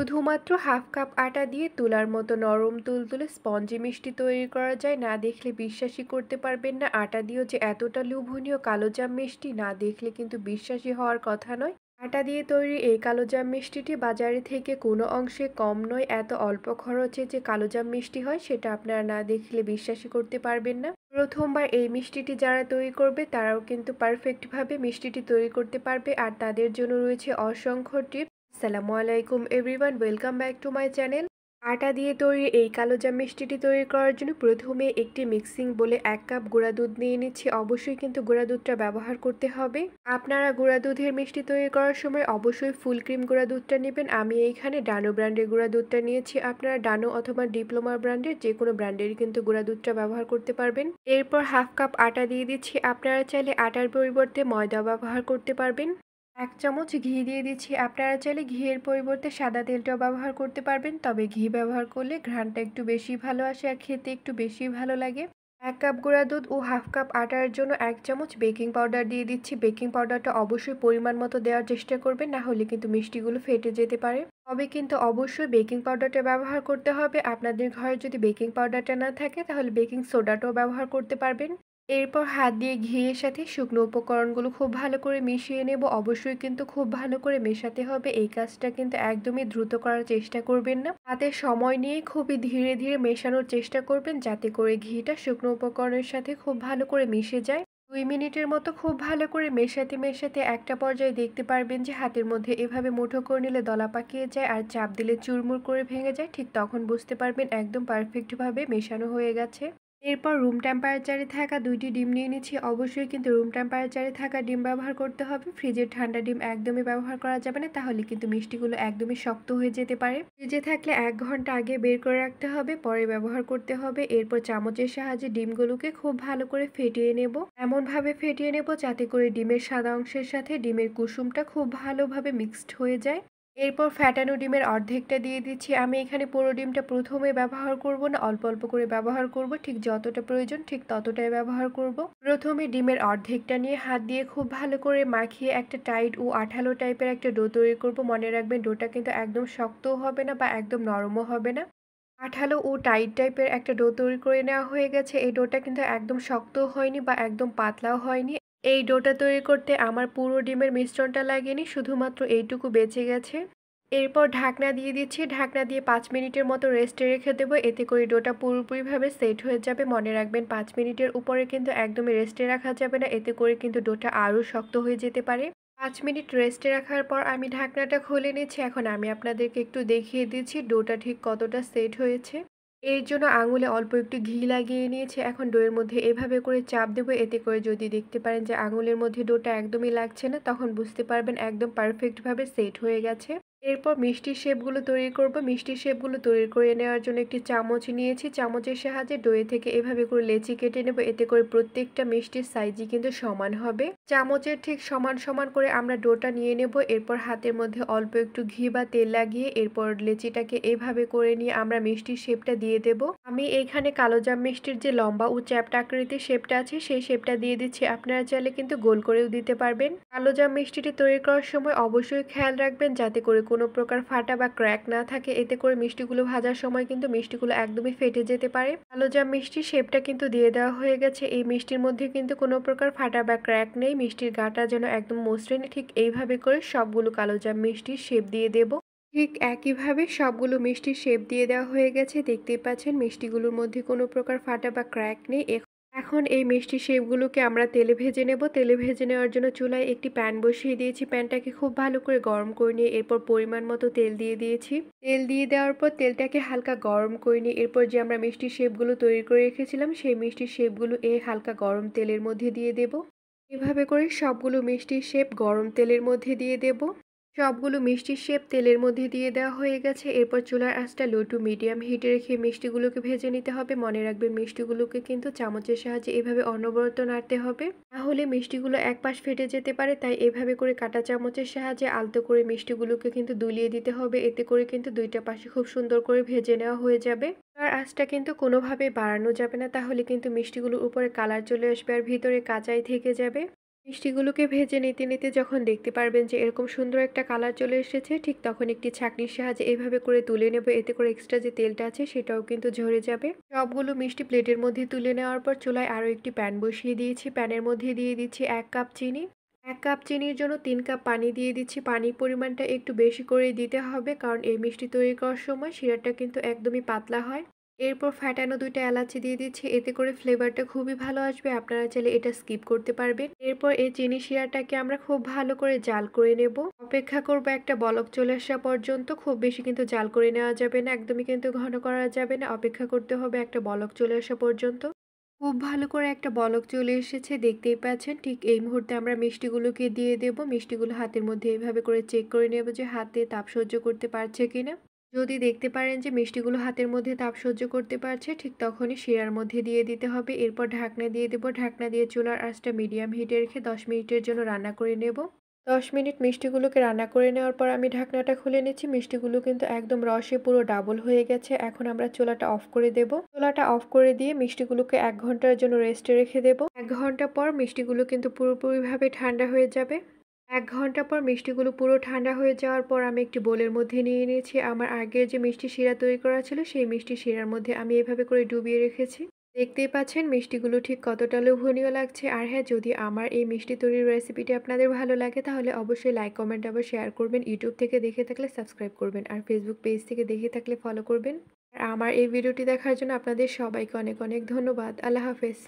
শুধুমাত্র half cup আটা দিয়ে তুলার মতো নরম তুলতুলে স্পঞ্জি মিষ্টি তৈরি করা যায়। না দেখলে বিশ্বাসই করতে পারবেন না আটা দিয়েও যে এতটা লোভনীয় কালোজাম মিষ্টি না দেখলে কিন্তু বিশ্বাসই হওয়ার কথা নয়। আটা দিয়ে তৈরি এই কালোজাম মিষ্টিটি বাজারে থেকে কোনো অংশে কম নয়। এত অল্প খরচে যে কালোজাম মিষ্টি হয় সেটা আপনারা না দেখলে বিশ্বাসই করতে পারবেন না। প্রথমবার এই মিষ্টিটি যারা তৈরি করবে তারাও কিন্তু পারফেক্টভাবে মিষ্টিটি তৈরি করতে পারবে, আর তাদের জন্য রয়েছে অসংখ্য টিপস। আসসালামু আলাইকুম everyone, welcome back to my channel. আটা দিয়ে তৈরি এই কালোজাম মিষ্টিটি তৈরি করার জন্য প্রথমে একটি মিক্সিং বলে 1 কাপ গুঁড়া দুধ নিয়ে নিচ্ছি। অবশ্যই কিন্তু গুঁড়া দুধটা ব্যবহার করতে হবে। আপনারা গুঁড়া দুধের মিষ্টি তৈরি করার সময় অবশ্যই ফুল ক্রিম গুঁড়া দুধটা নেবেন। আমি এইখানে ডানো ব্র্যান্ডের গুঁড়া দুধটা নিয়েছি। আপনারা ডানো অথবা ডিপ্লোমা ব্র্যান্ডের যে কোনো ব্র্যান্ডেরই কিন্তু গুঁড়া দুধটা ব্যবহার করতে পারবেন। এরপর হাফ কাপ আটা দিয়ে দিচ্ছি। আপনারা চাইলে আটার পরিবর্তে ময়দা ব্যবহার করতে পারবেন। 1 চামচ ঘি দিয়ে দিচ্ছি। আপনারা চাইলে ঘিয়ের পরিবর্তে সাদা তেলটাও ব্যবহার করতে পারবেন, তবে ঘি ব্যবহার করলে ঘ্রাণটা একটু বেশি ভালো আসে আর খেতে একটু বেশি ভালো লাগে। 1 কাপ গুঁড়া দুধ ও হাফ কাপ আটার জন্য 1 চামচ বেকিং পাউডার দিয়ে দিচ্ছি। বেকিং পাউডারটা অবশ্যই পরিমাণ মতো দেওয়ার চেষ্টা করবেন, না হলে কিন্তু মিষ্টিগুলো ফেটে যেতে পারে। তবে কিন্তু অবশ্যই বেকিং পাউডারটা ব্যবহার করতে হবে। আপনাদের ঘরে যদি বেকিং পাউডারটা না থাকে তাহলে বেকিং সোডাটাও ব্যবহার করতে পারবেন। এরপর হাত দিয়ে ঘিয়ের সাথে শুকনো উপকরণগুলো খুব ভালো করে মিশিয়ে নেব। অবশ্যই কিন্তু খুব ভালো করে মেশাতে হবে। এই কাজটা কিন্তু একদমই দ্রুত করার চেষ্টা করবেন না। হাতে সময় নিয়ে খুবই ধীরে ধীরে মেশানোর চেষ্টা করবেন, যাতে করে ঘিটা শুকনো উপকরণের সাথে খুব ভালো করে মিশে যায়। 2 মিনিটের মতো খুব ভালো করে মেশাতে মেশাতে একটা পর্যায়ে দেখতে পারবেন যে হাতের মধ্যে এভাবে মুঠো করে নিলে দলা পাকিয়ে যায় আর চাপ দিলে চুরমুর করে ভেঙে যায়। ঠিক তখন বুঝতে পারবেন একদম পারফেক্টভাবে মেশানো হয়ে গেছে। এরপর রুম টেম্পারেচারে থাকা 2টি ডিম নিয়ে নিচ্ছি। অবশ্যই কিন্তু রুম টেম্পারেচারে থাকা ডিম ব্যবহার করতে হবে। ফ্রিজের ঠান্ডা ডিম একদমই ব্যবহার করা যাবে না, তাহলে কিন্তু মিষ্টিগুলো একদমই শক্ত হয়ে যেতে পারে। ফ্রিজে থাকলে 1 ঘন্টা আগে বের করে রাখতে হবে, পরে ব্যবহার করতে হবে। এরপর চামচের সাহায্যে ডিমগুলোকে খুব ভালো করে ফেটিয়ে নেব। এমনভাবে ফেটিয়ে নেব যাতে করে ডিমের সাদা অংশের সাথে ডিমের কুসুমটা খুব ভালোভাবে মিক্সড হয়ে যায়। এরপর ফ্যাটানো ডিমের অর্ধেকটা দিয়ে দিচ্ছি। আমি এখানে পুরো ডিমটা প্রথমে ব্যবহার করব না, অল্প অল্প করে ব্যবহার করব। ঠিক যতটা প্রয়োজন ঠিক ততটাই ব্যবহার করব। প্রথমে ডিমের অর্ধেকটা নিয়ে হাত দিয়ে খুব ভালো করে মাখিয়ে একটা টাইট ও আঠালো টাইপের একটা ডো তৈরি করব। মনে রাখবেন ডোটা কিন্তু একদম শক্তও হবে না বা একদম নরমও হবে না। আঠালো ও টাইট টাইপের একটা ডো তৈরি করে নেওয়া হয়ে গেছে। এই ডোটা কিন্তু একদম শক্তও হয়নি বা একদম পাতলাও হয়নি। এই ডোটা তৈরি করতে আমার পুরো ডিমের মিশ্রণটা লাগেনি, শুধুমাত্র এইটুকু বেঁচে গেছে। এরপর ঢাকনা দিয়ে দিচ্ছি। ঢাকনা দিয়ে 5 মিনিটের মতো রেস্টে রেখে দেবো, এতে করে ডোটা পুরোপুরিভাবে সেট হয়ে যাবে। মনে রাখবেন 5 মিনিটের উপরে কিন্তু একদমই রেস্টে রাখা যাবে না, এতে করে কিন্তু ডোটা আরও শক্ত হয়ে যেতে পারে। 5 মিনিট রেস্টে রাখার পর আমি ঢাকনাটা খুলে নিচ্ছি। এখন আমি আপনাদেরকে একটু দেখিয়ে দিচ্ছি ডোটা ঠিক কতটা সেট হয়েছে। এর জন্য আঙুলে অল্প একটু ঘি লাগিয়ে নিয়েছি। এখন ডোয়ের মধ্যে এভাবে করে চাপ দেবো, এতে করে যদি দেখতে পারেন যে আঙুলের মধ্যে ডোটা একদমই লাগছে না, তখন বুঝতে পারবেন একদম পারফেক্টভাবে সেট হয়ে গেছে। এরপর মিষ্টির শেপগুলো তৈরি করব। মিষ্টির শেপগুলো তৈরি করে নেওয়ার জন্য একটি চামচ নিয়েছি। চামচের সাহায্যে ডোয়ে থেকে এভাবে করে লেচি কেটে নেব, এতে করে প্রত্যেকটা মিষ্টির সাইজই কিন্তু সমান হবে। চামচের ঠিক সমান সমান করে আমরা ডোটা নিয়ে নেব। এরপর হাতের মধ্যে অল্প একটু ঘি বা তেল লাগিয়ে এরপর লেচিটাকে এভাবে করে নিয়ে আমরা মিষ্টির শেপটা দিয়ে দেব। আমি এইখানে কালোজাম মিষ্টির যে লম্বা ও চ্যাপ্টা আকৃতির শেপটা আছে সেই শেপটা দিয়ে দিচ্ছি। আপনারা চাইলে কিন্তু গোল করেও দিতে পারবেন। কালোজাম মিষ্টিটি তৈরি করার সময় অবশ্যই খেয়াল রাখবেন যাতে করে কোনো প্রকার ফাটা বা ক্র্যাক না থাকে, এতে করে মিষ্টিগুলো ভাজার সময় কিন্তু মিষ্টিগুলো একদমই ফেটে যেতে পারে। কালোজাম মিষ্টির শেপটা কিন্তু দিয়ে দেওয়া হয়ে গেছে। এই মিষ্টির মধ্যে কিন্তু কোনো প্রকার ফাটা বা ক্র্যাক নেই। মিষ্টির গাটা যেন একদম মসৃণ, ঠিক এইভাবে করে সবগুলো কালোজাম মিষ্টির শেপ দিয়ে দেব। ঠিক একইভাবে সবগুলো মিষ্টির শেপ দিয়ে দেওয়া হয়ে গেছে। দেখতেই পাচ্ছেন মিষ্টিগুলোর মধ্যে কোনো প্রকার ফাটা বা ক্র্যাক নেই। এখন এই মিষ্টি শেপগুলোকে আমরা তেলে ভেজে নেব। তেলে ভেজে নেওয়ার জন্য চুলায় একটি প্যান বসিয়ে দিয়েছি। প্যানটাকে খুব ভালো করে গরম করে নিয়ে এরপর পরিমাণ মতো তেল দিয়ে দিয়েছি। তেল দিয়ে দেওয়ার পর তেলটাকে হালকা গরম করে নিয়ে এরপর যে আমরা মিষ্টি শেপগুলো তৈরি করে রেখেছিলাম সেই মিষ্টি শেপগুলো এই হালকা গরম তেলের মধ্যে দিয়ে দেব। এভাবে করে সবগুলো মিষ্টির শেপ গরম তেলের মধ্যে দিয়ে দেব। সবগুলো মিষ্টির শেপ তেলের মধ্যে দিয়ে দেওয়া হয়ে গেছে। এরপর চুলার আঁচটা লো টু মিডিয়াম হিটে রেখে মিষ্টিগুলোকে ভেজে নিতে হবে। মনে রাখবেন মিষ্টিগুলোকে কিন্তু চামচের সাহায্যে এভাবে অনবরত নাড়তে হবে, তাহলে মিষ্টিগুলো এক পাশ ফেটে যেতে পারে। তাই এভাবে করে কাঁটা চামচের সাহায্যে আলতো করে মিষ্টিগুলোকে কিন্তু দুলিয়ে দিতে হবে, এতে করে কিন্তু দুইটা পাশে খুব সুন্দর করে ভেজে নেওয়া হয়ে যাবে। আর আঁচটা কিন্তু কোনোভাবে বাড়ানো যাবে না, তাহলে কিন্তু মিষ্টিগুলোর উপরে কালার চলে আসবে আর ভিতরে কাঁচাই থেকে যাবে। মিষ্টিগুলোকে ভেজে নিতে, নিতে যখন দেখতে পারবেন যে এরকম সুন্দর একটা কালার চলে এসেছে, ঠিক তখন একটি ছাঁকনির সাহায্যে এভাবে করে তুলে নেব। এতে করে এক্সট্রা যে তেলটা আছে সেটাও কিন্তু ঝরে যাবে। সবগুলো মিষ্টি প্লেটের মধ্যে তুলে নেওয়ার পর চুলায় আরও একটি প্যান বসিয়ে দিয়েছি। প্যানের মধ্যে দিয়ে দিচ্ছি ১ কাপ চিনি। ১ কাপ চিনির জন্য ৩ কাপ পানি দিয়ে দিচ্ছি। পানির পরিমাণটা একটু বেশি করেই দিতে হবে, কারণ এই মিষ্টি তৈরি করার সময় শিরাটা কিন্তু একদমই পাতলা হয়। এরপর ফ্যাটানো ২ টা এলাচি দিয়ে দিচ্ছি। এতে করে ফ্লেভারটা খুবই ভালো আসবে। আপনারা চাইলে এটা স্কিপ করতে পারবেন। এরপর এই চিনি শিরাটাকে আমরা খুব ভালো করে জাল করে নেব। অপেক্ষা করব একটা বলক চলে আসা পর্যন্ত। খুব বেশি কিন্তু জাল করে নেওয়া যাবে না, একদমই কিন্তু ঘন করা যাবে না। অপেক্ষা করতে হবে একটা বলক চলে আসা পর্যন্ত। খুব ভালো করে একটা বলক চলে এসেছে, দেখতেই পাচ্ছেন। ঠিক এই মুহূর্তে আমরা মিষ্টিগুলোকে দিয়ে দেব। মিষ্টিগুলো হাতের মধ্যে এভাবে করে চেক করে নেব যে হাতে তাপ সহ্য করতে পারছে কিনা। যদি দেখতে পারেন যে মিষ্টিগুলো হাতের মধ্যে তাপ সহ্য করতে পারছে, ঠিক তখনই শিরার মধ্যে দিয়ে দিতে হবে। এরপর ঢাকনা দিয়ে দেব। ঢাকনা দিয়ে চুলার আঁচটা মিডিয়াম হিটে রেখে ১০ মিনিটের জন্য রান্না করে নেব। ১০ মিনিট মিষ্টিগুলোকে রান্না করে নেওয়ার পর আমি ঢাকনাটা খুলে নিচ্ছি। মিষ্টিগুলো কিন্তু একদম রসে পুরো ডাবল হয়ে গেছে। এখন আমরা চুলাটা অফ করে দেব। চুলাটা অফ করে দিয়ে মিষ্টিগুলোকে ১ ঘন্টার জন্য রেস্টে রেখে দেব। ১ ঘন্টা পর মিষ্টিগুলো কিন্তু পুরোপুরিভাবে ঠান্ডা হয়ে যাবে। ১ ঘন্টা পর মিষ্টিগুলো পুরো ঠান্ডা হয়ে যাওয়ার পর আমি একটি বোলের মধ্যে নিয়ে নিয়েছি। আমার আগের যে মিষ্টি শিরা তৈরি করা ছিল, সেই মিষ্টি শিরার মধ্যে আমি এভাবে করে ডুবিয়ে রেখেছি। দেখতেই পাচ্ছেন মিষ্টিগুলো ঠিক কতটা লোভনীয় লাগছে। আর হ্যাঁ, যদি আমার এই মিষ্টি তৈরির রেসিপিটি আপনাদের ভালো লাগে তাহলে অবশ্যই লাইক, কমেন্ট আবার শেয়ার করবেন। ইউটিউব থেকে দেখে থাকলে সাবস্ক্রাইব করবেন। আর ফেসবুক পেজ থেকে দেখে থাকলে ফলো করবেন। আর আমার এই ভিডিওটি দেখার জন্য আপনাদের সবাইকে অনেক, অনেক ধন্যবাদ। আল্লাহ হাফেজ।